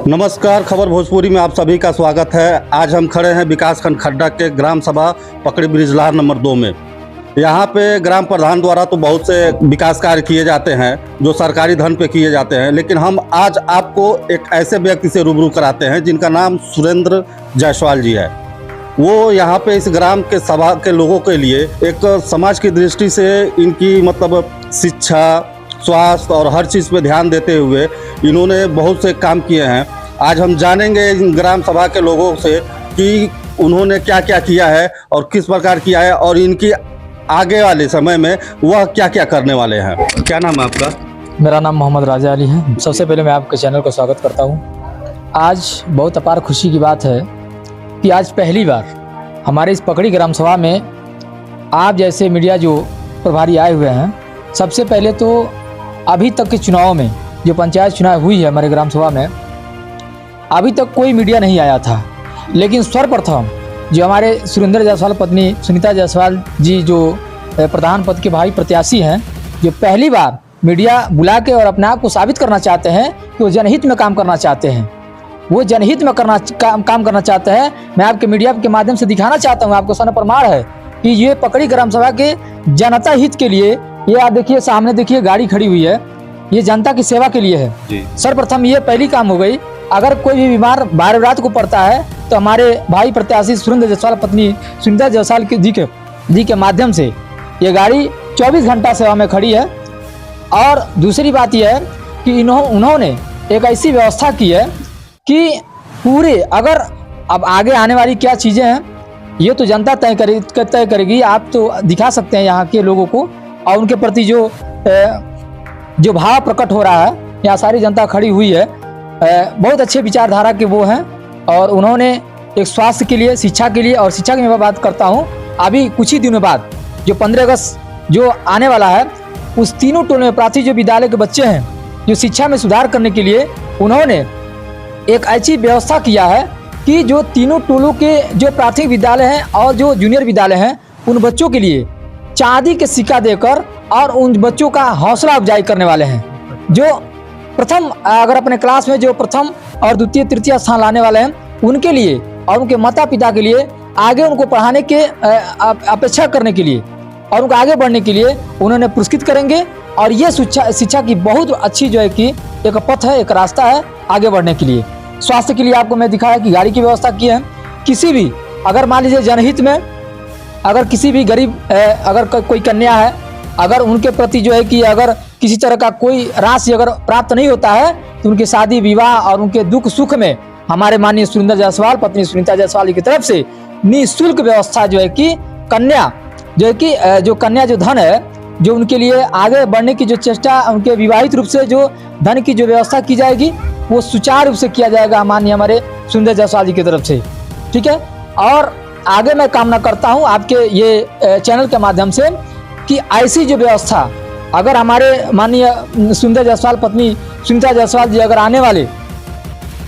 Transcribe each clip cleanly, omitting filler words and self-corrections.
नमस्कार, खबर भोजपुरी में आप सभी का स्वागत है। आज हम खड़े हैं विकासखंड खड्डा के ग्राम सभा पकड़ी ब्रिज लार नंबर 2 में। यहाँ पे ग्राम प्रधान द्वारा तो बहुत से विकास कार्य किए जाते हैं जो सरकारी धन पे किए जाते हैं, लेकिन हम आज आपको एक ऐसे व्यक्ति से रूबरू कराते हैं जिनका नाम सुरेंद्र जायसवाल जी है। वो यहाँ पे इस ग्राम के सभा के लोगों के लिए एक समाज की दृष्टि से इनकी मतलब शिक्षा, स्वास्थ्य और हर चीज़ पे ध्यान देते हुए इन्होंने बहुत से काम किए हैं। आज हम जानेंगे इन ग्राम सभा के लोगों से कि उन्होंने क्या क्या किया है और किस प्रकार किया है और इनकी आगे वाले समय में वह क्या क्या करने वाले हैं। क्या नाम है आपका? मेरा नाम मोहम्मद राजा अली है। सबसे पहले मैं आपके चैनल को स्वागत करता हूँ। आज बहुत अपार खुशी की बात है कि आज पहली बार हमारे इस पकड़ी ग्राम सभा में आप जैसे मीडिया जो प्रभारी आए हुए हैं। सबसे पहले तो अभी तक के चुनाव में जो पंचायत चुनाव हुई है हमारे ग्राम सभा में, अभी तक कोई मीडिया नहीं आया था, लेकिन सर्वप्रथम जो हमारे सुरेंद्र जायसवाल पत्नी सुनीता जायसवाल जी जो प्रधान पद के भाई प्रत्याशी हैं, जो पहली बार मीडिया बुला के और अपने आप को साबित करना चाहते हैं कि वो जनहित में काम करना चाहते हैं। वो जनहित में काम करना चाहते हैं। मैं आपके मीडिया के माध्यम से दिखाना चाहता हूँ, आपको सन प्रमाण है कि ये पकड़ी ग्राम सभा के जनता हित के लिए, ये आप देखिए सामने देखिए गाड़ी खड़ी हुई है, ये जनता की सेवा के लिए है। सर्वप्रथम ये पहली काम हो गई। अगर कोई भी बीमार बार रात को पड़ता है तो हमारे भाई प्रत्याशी सुरेंद्र जायसवाल पत्नी सुनीता जायसवाल जी के माध्यम से ये गाड़ी 24 घंटा सेवा में खड़ी है। और दूसरी बात यह है कि उन्होंने एक ऐसी व्यवस्था की है कि पूरे, अगर अब आगे आने वाली क्या चीज़ें हैं ये तो जनता तय करेगी। आप तो दिखा सकते हैं यहाँ के लोगों को और उनके प्रति जो भाव प्रकट हो रहा है। यहाँ सारी जनता खड़ी हुई है। बहुत अच्छे विचारधारा के वो हैं और उन्होंने एक स्वास्थ्य के लिए, शिक्षा के लिए, और शिक्षा की मैं बात करता हूँ, अभी कुछ ही दिनों बाद जो 15 अगस्त जो आने वाला है, उस तीनों टोले में प्राथमिक जो विद्यालय के बच्चे हैं, जो शिक्षा में सुधार करने के लिए उन्होंने एक ऐसी व्यवस्था किया है कि जो तीनों टोलों के जो प्राथमिक विद्यालय हैं और जो जूनियर विद्यालय हैं, उन बच्चों के लिए चांदी के सिक्का देकर और उन बच्चों का हौसला अफजाई करने वाले हैं। जो प्रथम, अगर अपने क्लास में जो प्रथम और द्वितीय तृतीय स्थान लाने वाले हैं, उनके लिए और उनके माता पिता के लिए आगे उनको पढ़ाने के अपेक्षा करने के लिए और उनको आगे बढ़ने के लिए उन्होंने पुरस्कृत करेंगे। और ये शिक्षा की बहुत अच्छी जो है कि एक पथ है, एक रास्ता है आगे बढ़ने के लिए। स्वास्थ्य के लिए आपको मैं दिखाया कि गाड़ी की व्यवस्था की है। किसी भी, अगर मान लीजिए जनहित में अगर किसी भी गरीब, अगर कोई कन्या है, अगर उनके प्रति जो है कि अगर किसी तरह का कोई राशि अगर प्राप्त नहीं होता है तो उनके शादी विवाह और उनके दुख सुख में हमारे माननीय सुरेंद्र जायसवाल पत्नी सुनीता जायसवाल की तरफ से निःशुल्क व्यवस्था जो है कि कन्या जो धन है, जो उनके लिए आगे बढ़ने की जो चेष्टा, उनके विवाहित रूप से जो धन की जो व्यवस्था की जाएगी वो सुचारू रूप से किया जाएगा माननीय हमारे सुरेंद्र जायसवाल जी की तरफ से। ठीक है। और आगे मैं कामना करता हूं आपके ये चैनल के माध्यम से कि ऐसी जो व्यवस्था अगर हमारे माननीय सुरेंद्र जायसवाल पत्नी सुनीता जायसवाल जी अगर आने वाले,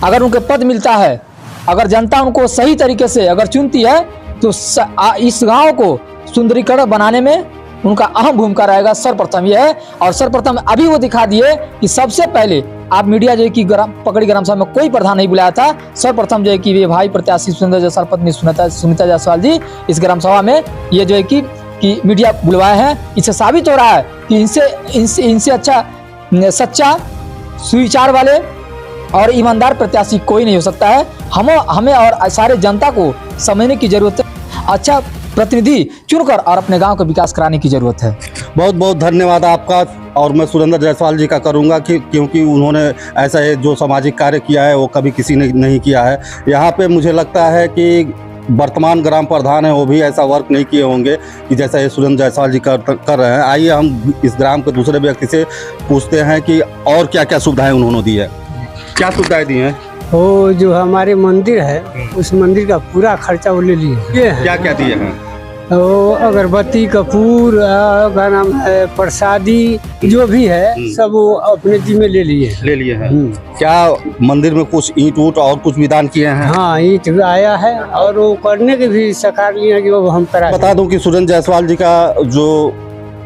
अगर उनको पद मिलता है, अगर जनता उनको सही तरीके से अगर चुनती है तो इस गांव को सुंदरीकरण बनाने में उनका अहम भूमिका रहेगा। सर्वप्रथम यह है। और सर्वप्रथम अभी वो दिखा दिए कि सबसे पहले आप मीडिया जो है कि पकड़ी ग्राम सभा में कोई प्रधान नहीं बुलाया था। सर्वप्रथम जो है कि वे भाई प्रत्याशी सुरेंद्र जायसवाल पत्नी सुनीता जायसवाल जी इस ग्राम सभा में ये जो है कि मीडिया बुलवाए हैं। इससे साबित हो रहा है कि इनसे अच्छा सच्चा, सुविचार वाले और ईमानदार प्रत्याशी कोई नहीं हो सकता है। हमें और सारे जनता को समझने की जरूरत है। अच्छा प्रतिनिधि चुनकर और अपने गांव का विकास कराने की जरूरत है। बहुत बहुत धन्यवाद आपका। और मैं सुरेंद्र जायसवाल जी का करूंगा क्योंकि उन्होंने ऐसा जो सामाजिक कार्य किया है वो कभी किसी ने नहीं किया है। यहाँ पे मुझे लगता है कि वर्तमान ग्राम प्रधान है वो भी ऐसा वर्क नहीं किए होंगे कि जैसा ये सुरेंद्र जायसवाल जी कर रहे हैं। आइए हम इस ग्राम के दूसरे व्यक्ति से पूछते हैं कि और क्या क्या सुविधाएं उन्होंने दी है। क्या सुविधाएं दी हैं? वो जो हमारे मंदिर है उस मंदिर का पूरा खर्चा वो ले लिए। क्या क्या दिए हैं? वो अगरबत्ती, कपूर, का नाम है प्रसादी, जो भी है सब वो अपने जिम्मे ले लिए हैं। क्या मंदिर में कुछ ईंट ऊट और कुछ विदान किए हैं? हाँ, ईंट आया है और वो करने के भी सरकार लिए कि वो हम करा। बता दूं कि सुरेंद्र जायसवाल जी का जो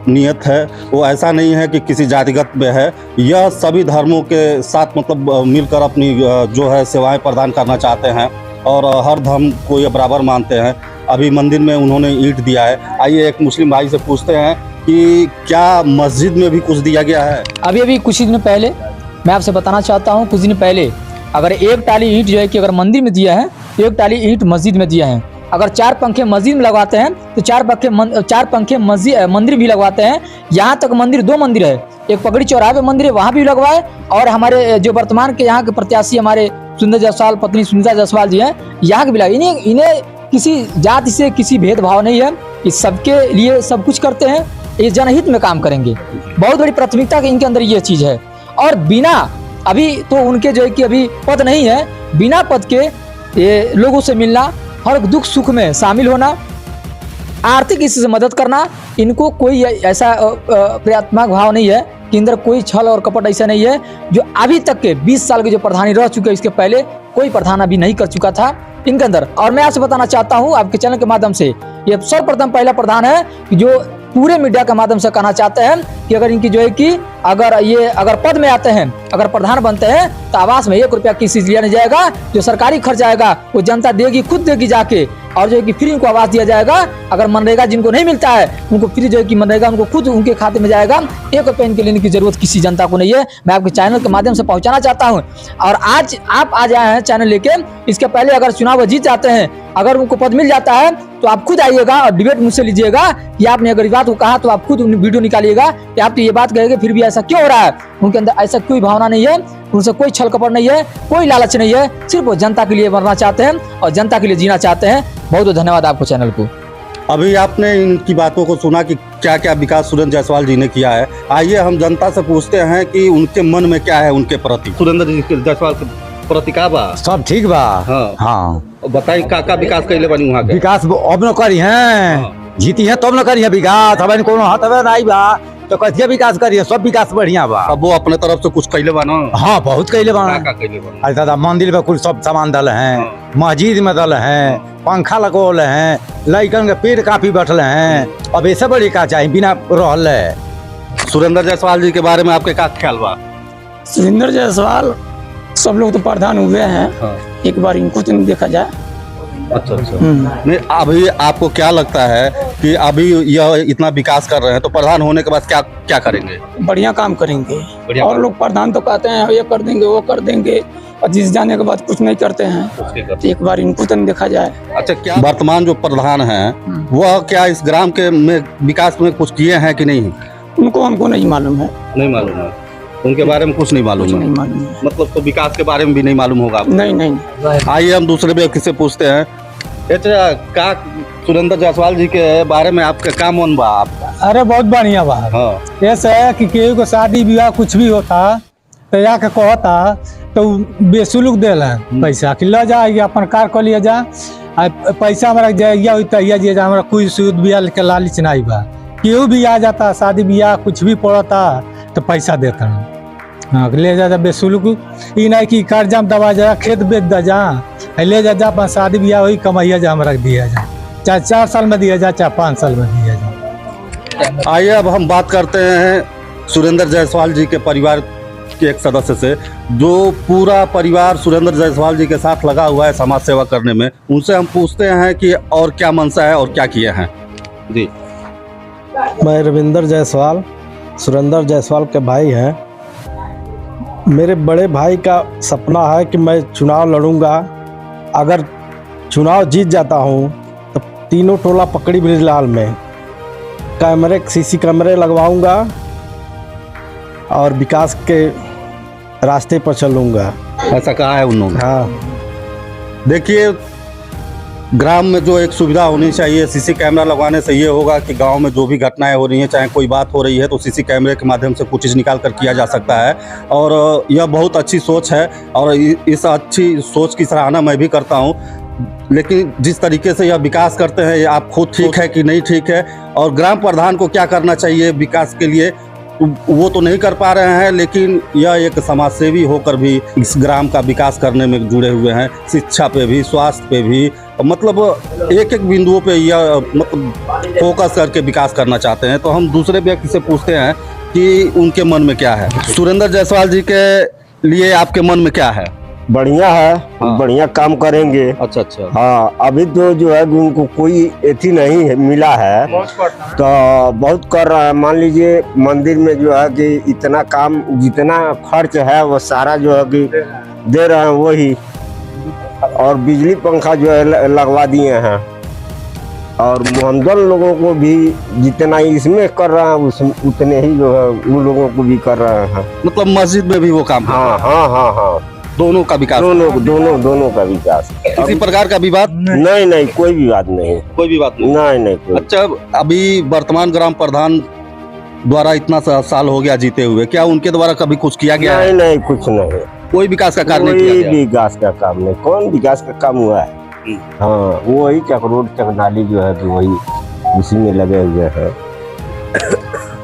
नियत है वो ऐसा नहीं है कि किसी जातिगत में है, यह सभी धर्मों के साथ मतलब मिलकर अपनी जो है सेवाएं प्रदान करना चाहते हैं और हर धर्म को ये बराबर मानते हैं। अभी मंदिर में उन्होंने ईंट दिया है। आइए एक मुस्लिम भाई से पूछते हैं कि क्या मस्जिद में भी कुछ दिया गया है? अभी कुछ ही दिन पहले मैं आपसे बताना चाहता हूँ, कुछ दिन पहले अगर एक टाली ईंट जो है कि अगर मंदिर में दिया है, एक टाली ईंट मस्जिद में दिया है। अगर 4 पंखे मस्जिद में लगवाते हैं तो 4 पंखे मंदिर भी लगवाते हैं। यहाँ तक मंदिर 2 मंदिर है, एक पगड़ी चौराहे पे मंदिर है, वहाँ भी लगवाए। और हमारे जो वर्तमान के यहाँ के प्रत्याशी हमारे सुंदर जायसवाल पत्नी सुनीता जायसवाल जी हैं, यहाँ के भी लगे। इन्हें किसी जाति से किसी भेदभाव नहीं है, इस सबके लिए सब कुछ करते हैं, ये जनहित में काम करेंगे। बहुत बड़ी प्राथमिकता इनके अंदर ये चीज़ है। और बिना अभी तो उनके जो है कि अभी पद नहीं है, बिना पद के ये लोगों से मिलना, हर दुख सुख में शामिल होना, आर्थिक इससे मदद करना, इनको कोई ऐसा प्रयात्मक भाव नहीं है कि अंदर कोई छल और कपट ऐसा नहीं है। जो अभी तक के 20 साल के जो प्रधानी रह चुके हैं, इसके पहले कोई प्रधान अभी नहीं कर चुका था इनके अंदर। और मैं आपसे बताना चाहता हूँ आपके चैनल के माध्यम से, ये सर्वप्रथम पहला प्रधान है कि जो पूरे मीडिया के माध्यम से कहना चाहते हैं कि अगर इनकी जो है कि अगर पद में आते हैं, अगर प्रधान बनते हैं तो आवास में 1 रुपया किसी से लिया नहीं जाएगा। जो सरकारी खर्च आएगा वो जनता देगी, खुद देगी जाके। और जो है कि फ्री इनको आवास दिया जाएगा। अगर मनरेगा जिनको नहीं मिलता है उनको फ्री जो है कि मनरेगा उनको खुद उनके खाते में जाएगा। 1 रुपया इनके लेने की जरूरत किसी जनता को नहीं है। मैं आपके चैनल के माध्यम से पहुंचाना चाहता हूं। और आज आप आ जाए हैं चैनल लेके, इसके पहले अगर चुनाव जीत जाते हैं, अगर उनको पद मिल जाता है तो आप खुद आइएगा और डिबेट मुझसे लीजिएगा कि आपने अगर इस बात को कहा तो आप खुद वीडियो निकालिएगा कि आप तो ये बात कहेंगे फिर भी ऐसा क्यों हो रहा है। उनके अंदर ऐसा कोई भावना नहीं है, उनसे कोई छल कपट नहीं है, कोई लालच नहीं है, सिर्फ वो जनता के लिए मरना चाहते हैं और जनता के लिए जीना चाहते हैं। बहुत बहुत धन्यवाद आपको चैनल को। अभी आपने इनकी बातों को सुना कि क्या क्या विकास सुरेंद्र जायसवाल जी ने किया है। आइए हम जनता से पूछते हैं कि उनके मन में क्या है उनके प्रति, सुरेंद्र जी जायसवाल के प्रति का बा। सब ठीक बा। हाँ बताई का विकास कैले बनी वहाँ के? विकास अब न करी है, जीती है तब न करी है विकास। अब कोनो हाथ नहीं बा तो कैसे विकास करिए, सब विकास बढ़िया बा। अब वो अपने तरफ से कुछ कैले बना? हाँ बहुत कैले बना। अरे दादा मंदिर में कुल सब सामान दल हैं, मस्जिद में दल हैं, पंखा लगोल हैं, लइकन के पेड़ काफी बैठल हैं। अब ऐसे बड़ी का चाहिए बिना रहल है। सुरेंद्र जायसवाल जी के बारे में आपके क्या ख्याल बा? सुरेंद्र जायसवाल सब लोग तो प्रधान हुए हैं, एक बार इनको तो देखा जाए। अच्छा नहीं, अभी आपको क्या लगता है कि अभी यह इतना विकास कर रहे हैं तो प्रधान होने के बाद क्या क्या करेंगे? बढ़िया काम करेंगे। और लोग प्रधान तो कहते हैं ये कर देंगे वो कर देंगे, और जिस जाने के बाद कुछ नहीं करते हैं। तो एक बार इनको तो देखा जाए। अच्छा, क्या वर्तमान जो प्रधान हैं वह क्या इस ग्राम के में विकास में कुछ किए हैं कि नहीं? उनको हमको नहीं मालूम है। नहीं मालूम है, उनके बारे में कुछ नहीं मालूम है। नहीं मालूम है। मतलब तो विकास के बारे में भी नहीं मालूम होगा आपको? नहीं। आइए हम दूसरे व्यक्ति से पूछते हैं। का सुरेंद्र जायसवाल जी के बारे में आपका क्या मन बा? अरे बहुत बढ़िया बा। हाँ। ऐसा है कि केहू को शादी ब्याह कुछ भी होता तो जाके कहता तो बेसुलुक देला पैसा कि ल जा अपन कार कर लिया जा, पैसा हमारा जाइया तैया जा, हमारा कोई सूद ब्याह के लालच नहीं बा। केहू भी आ जाता शादी ब्याह कुछ भी पड़ता तो पैसा देता। हाँ ले जा बेसुलुक, ई नहीं कि कर्जा में दबा जा, खेत बेच दा जा, ले जा अपन शादी ब्याह वही कमाइया जा, हमारा दिया जा, चाहे 4 साल में दिया जा चाहे 5 साल में दिया जा। आइए अब हम बात करते हैं सुरेंद्र जायसवाल जी के परिवार के एक सदस्य से, जो पूरा परिवार सुरेंद्र जायसवाल जी के साथ लगा हुआ है समाज सेवा करने में। उनसे हम पूछते हैं कि और क्या मनसा है और क्या किए हैं। जी, मैं रविंदर जायसवाल सुरेंद्र जायसवाल के भाई हैं। मेरे बड़े भाई का सपना है कि मैं चुनाव लड़ूंगा। अगर चुनाव जीत जाता हूं तो तीनों टोला पकड़ी ब्रिजलाल में सीसी कैमरे लगवाऊंगा और विकास के रास्ते पर चलूंगा। ऐसा कहा है उन्होंने। हाँ, देखिए, ग्राम में जो एक सुविधा होनी चाहिए, सीसी कैमरा लगवाने से ये होगा कि गांव में जो भी घटनाएं हो रही हैं, चाहे कोई बात हो रही है तो सीसी कैमरे के माध्यम से कुछ चीज़ निकाल कर किया जा सकता है। और यह बहुत अच्छी सोच है और इस अच्छी सोच की सराहना मैं भी करता हूं। लेकिन जिस तरीके से यह विकास करते हैं, ये आप खुद ठीक है कि नहीं ठीक है, और ग्राम प्रधान को क्या करना चाहिए विकास के लिए वो तो नहीं कर पा रहे हैं। लेकिन यह एक समाजसेवी होकर भी इस ग्राम का विकास करने में जुड़े हुए हैं। शिक्षा पे भी, स्वास्थ्य पे भी, मतलब एक एक बिंदुओं पे या मतलब फोकस करके विकास करना चाहते हैं। तो हम दूसरे व्यक्ति से पूछते हैं कि उनके मन में क्या है। सुरेंद्र जायसवाल जी के लिए आपके मन में क्या है? बढ़िया है। हाँ। बढ़िया काम करेंगे। अच्छा अच्छा। हाँ, अभी तो जो है उनको कोई एथी नहीं है, मिला है तो बहुत कर रहा है। मान लीजिए मंदिर में जो है कि इतना काम, जितना खर्च है वो सारा जो है कि दे रहे हैं वही, और बिजली पंखा जो है लगवा दिए हैं, और मोहम्मदन लोगों को भी जितना इसमें कर रहे हैं उतने ही जो है उन लोगों को भी कर रहे हैं। मतलब मस्जिद में भी वो काम? हाँ हाँ हाँ हाँ, दोनों का विकास? दोनों का विकास। किसी प्रकार का विवाद? नहीं, कोई विवाद नहीं। कोई विवाद नहीं कोई। अच्छा, अभी वर्तमान ग्राम प्रधान द्वारा इतना साल हो गया जीते हुए, क्या उनके द्वारा कभी कुछ किया गया है? नहीं, कुछ नहीं। कोई विकास का कार्य नहीं किया कोई गया? विकास का काम नहीं। कौन विकास का काम हुआ है? हाँ, वही चक रोड चक नाली जो है कि वही उसी में लगे हुए हैं।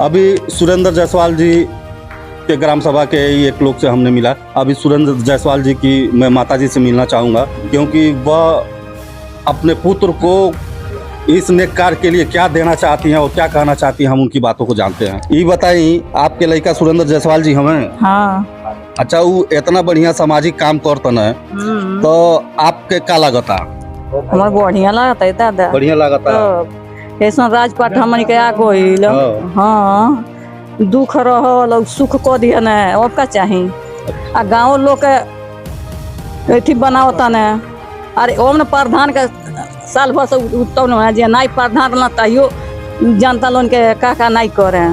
अभी सुरेंद्र जायसवाल जी के ग्राम सभा के ही एक लोग से हमने मिला। अभी सुरेंद्र जायसवाल जी की मैं माताजी से मिलना चाहूँगा, क्योंकि वह अपने पुत्र को इस नेक कार्य के लिए क्या देना चाहती हैं और क्या कहना चाहती हैं, हम उनकी बातों को जानते हैं। ये बताइए, आपके लड़का सुरेंद्र जायसवाल जी हमें? हाँ। अच्छा, वो इतना बढ़िया सामाजिक काम करतन है तो आपके का लगता? हमार बढ़िया लगता है दादा। बढ़िया लगता है। ऐसा राजपाट हमन के आ गइल। हाँ, दुख रहल सुख को दिया न, अब का चाही। आ गाँव लोग के एथी बनावता न, अरे ओम न प्रधान के साल भर से उत्तम न जे नाई प्रधान न तैयो जनता लोन के का नहीं करे।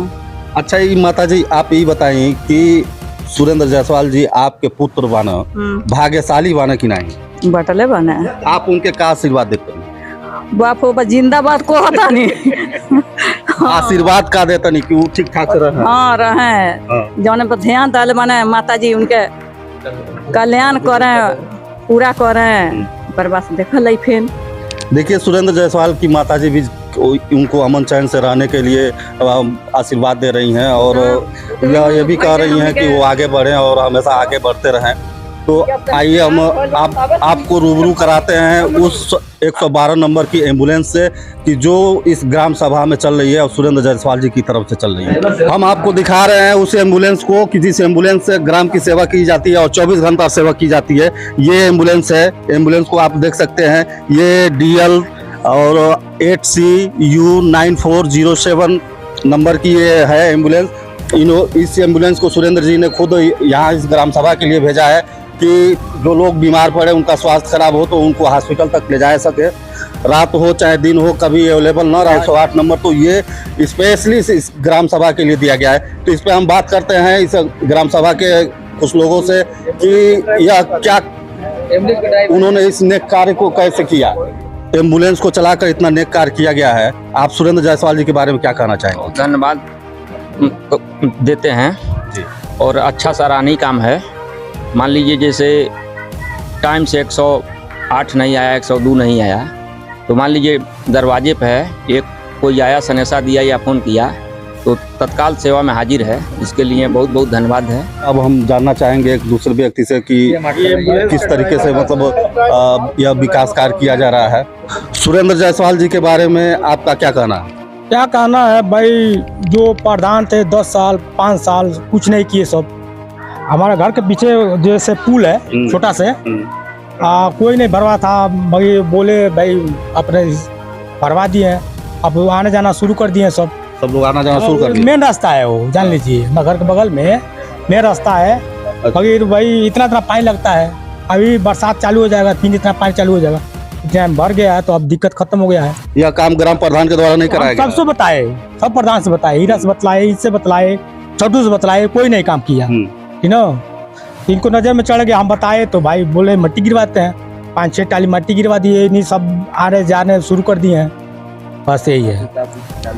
अच्छा, ये माता जी आप ये बताइए कि सुरेंद्र जायसवाल जी आपके पुत्र बना, भाग्यशाली बना कि नहीं? बटले बने। आप उनके का आशीर्वाद देते हैं? बाप हो जिंदाबाद को होता नहीं। आशीर्वाद का देता नहीं कि वो ठीक ठाक से रहे? हाँ रहे, जौने पर ध्यान डाले माने माता जी उनके कल्याण करें, पूरा करें, पर बस देखल फिर। देखिए, सुरेंद्र जायसवाल की माता जी भी उनको अमन चैन से रहने के लिए आशीर्वाद दे रही हैं, और ये भी कह रही हैं कि वो आगे बढ़ें और हमेशा आगे बढ़ते रहें। तो आइए हम आपको रूबरू कराते हैं उस 112 नंबर की एम्बुलेंस से कि जो इस ग्राम सभा में चल रही है और सुरेंद्र जायसवाल जी की तरफ से चल रही है। हम आपको दिखा रहे हैं उस एम्बुलेंस को कि जिस एम्बुलेंस से ग्राम की सेवा की जाती है और 24 घंटा सेवा की जाती है। ये एम्बुलेंस है। एम्बुलेंस को आप देख सकते हैं, ये DL और 8CU 9407 नंबर की ये है एम्बुलेंस। इस एम्बुलेंस को सुरेंद्र जी ने खुद यहाँ इस ग्राम सभा के लिए भेजा है कि जो लोग बीमार पड़े, उनका स्वास्थ्य खराब हो तो उनको हॉस्पिटल तक ले जा सके, रात हो चाहे दिन हो, कभी अवेलेबल ना रहे 108 नंबर। तो ये स्पेशली इस ग्राम सभा के लिए दिया गया है। तो इस पर हम बात करते हैं इस ग्राम सभा के कुछ लोगों से कि यह क्या उन्होंने इस नेक कार्य को कैसे किया, एम्बुलेंस को चलाकर इतना नेक कार्य किया गया है। आप सुरेंद्र जायसवाल जी के बारे में क्या कहना चाहेंगे? धन्यवाद देते हैं जी। और अच्छा सराहनीय काम है। मान लीजिए जैसे टाइम से 108 नहीं आया, 102 नहीं आया, तो मान लीजिए दरवाजे पे है, एक कोई आया, सनेसा दिया या फ़ोन किया तो तत्काल सेवा में हाजिर है। इसके लिए बहुत बहुत धन्यवाद है। अब हम जानना चाहेंगे एक दूसरे व्यक्ति से कि किस तरीके से मतलब यह विकास कार्य किया जा रहा है। सुरेंद्र जायसवाल जी के बारे में आपका क्या कहना है? क्या कहना है भाई, जो प्रधान थे 10 साल 5 साल कुछ नहीं किए। सब हमारे घर के पीछे जैसे पुल है छोटा से, कोई नहीं भरवा था, भाई बोले भाई अपने भरवा दिए, अब आने जाना शुरू कर दिए। सब लोग आना जाना शुरू कर दिए। मेन रास्ता है वो, जान लीजिए, हमारे घर के बगल में मेन रास्ता है। फिर भाई इतना पानी लगता है, अभी बरसात चालू हो जाएगा, 3 इतना पानी चालू हो जाएगा, इतना भर गया है तो अब दिक्कत खत्म हो गया है। यह काम ग्राम प्रधान के द्वारा नहीं कराया गया? सबसे बताए, सब प्रधान से बताए, हीरा से बतलाए, इससे बतलाए, छोटू से बतलाए, कोई नहीं काम किया। ठीक ना, इनको नजर में चढ़ गया, हम बताए तो भाई बोले मट्टी गिरवाते हैं, 5-6 टाली मट्टी गिरवा दिए, इन्हीं सब आने जाने शुरू कर दिए हैं। बस यही है।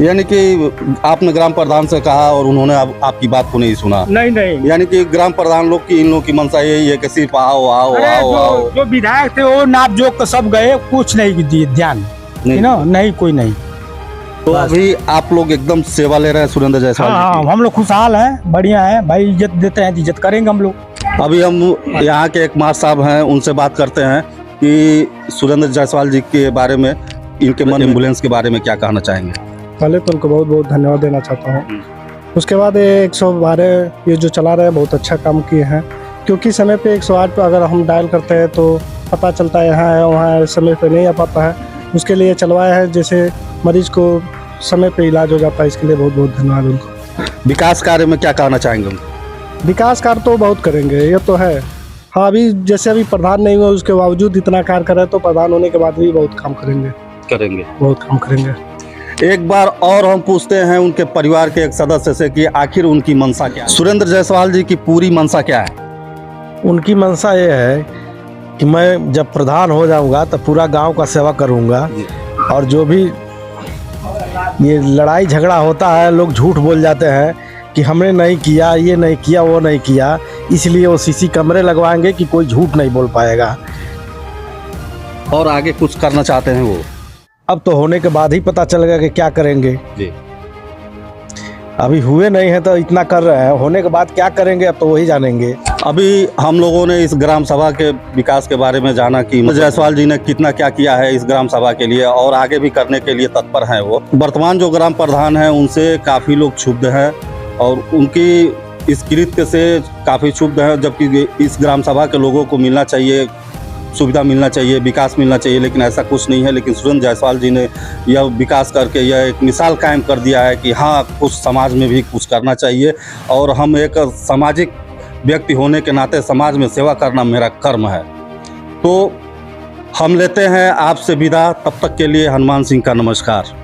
यानी कि आपने ग्राम प्रधान से कहा और उन्होंने आपकी बात को नहीं सुना? नहीं, यानी कि ग्राम प्रधान लोग की, इन लोगों की मंशा यही है कि सिर्फ आओ आओ आओ आओ। जो विधायक थे वो नाप जोक तो सब गए, कुछ नहीं दिए ध्यान, नहीं कोई नहीं। तो अभी आप लोग एकदम सेवा ले रहे हैं सुरेंद्र जायसवाल? हाँ, हम लोग खुशहाल हैं, बढ़िया है भाई, इज्जत देते हैं, इज्जत करेंगे हम लोग। अभी हम यहाँ के एक मास्टर साहब हैं, उनसे बात करते हैं कि सुरेंद्र जायसवाल जी के बारे में, इनके मन एम्बुलेंस के बारे में क्या कहना चाहेंगे? पहले तो उनको बहुत बहुत धन्यवाद देना चाहता हूँ। उसके बाद ये 112 ये जो चला रहे हैं बहुत अच्छा काम किए हैं, क्योंकि समय पे 108 पे अगर हम डायल करते हैं तो पता चलता है यहाँ है वहाँ है, समय पे नहीं आ पाता है। उसके लिए चलवाया है, जैसे मरीज को समय पे इलाज हो जाता है। इसके लिए बहुत बहुत धन्यवाद उनको। विकास कार्य में क्या कहना चाहेंगे? विकास कार्य तो बहुत करेंगे, ये तो है। हाँ, अभी जैसे अभी प्रधान नहीं हुआ, उसके बावजूद इतना कार्य करे तो प्रधान होने के बाद भी बहुत काम करेंगे, बहुत काम करेंगे। एक बार और हम पूछते हैं उनके परिवार के एक सदस्य से कि आखिर उनकी मंशा क्या है। सुरेंद्र जायसवाल जी की पूरी मंशा क्या है? उनकी मंशा ये है कि मैं जब प्रधान हो जाऊंगा तो पूरा गांव का सेवा करूंगा, और जो भी ये लड़ाई झगड़ा होता है, लोग झूठ बोल जाते हैं कि हमने नहीं किया, ये नहीं किया, वो नहीं किया, इसलिए वो सीसी कैमरे लगवाएंगे कि कोई झूठ नहीं बोल पाएगा। और आगे कुछ करना चाहते हैं वो? अब तो होने के बाद ही पता चलेगा कि क्या करेंगे जी। अभी हुए नहीं है तो इतना कर रहे हैं, होने के बाद क्या करेंगे अब तो वही जानेंगे। अभी हम लोगों ने इस ग्राम सभा के विकास के बारे में जाना कि जायसवाल जी ने कितना क्या किया है इस ग्राम सभा के लिए, और आगे भी करने के लिए तत्पर हैं वो। वर्तमान जो ग्राम प्रधान हैं उनसे काफ़ी लोग क्षुब्ध हैं और उनकी इस कृत्य से काफ़ी क्षुब्ध हैं, जबकि इस ग्राम सभा के लोगों को मिलना चाहिए, सुविधा मिलना चाहिए, विकास मिलना चाहिए, लेकिन ऐसा कुछ नहीं है। लेकिन सुरेंद्र जायसवाल जी ने यह विकास करके यह एक मिसाल कायम कर दिया है कि हाँ, कुछ समाज में भी कुछ करना चाहिए, और हम एक सामाजिक व्यक्ति होने के नाते समाज में सेवा करना मेरा कर्म है। तो हम लेते हैं आपसे विदा, तब तक के लिए हनुमान सिंह का नमस्कार।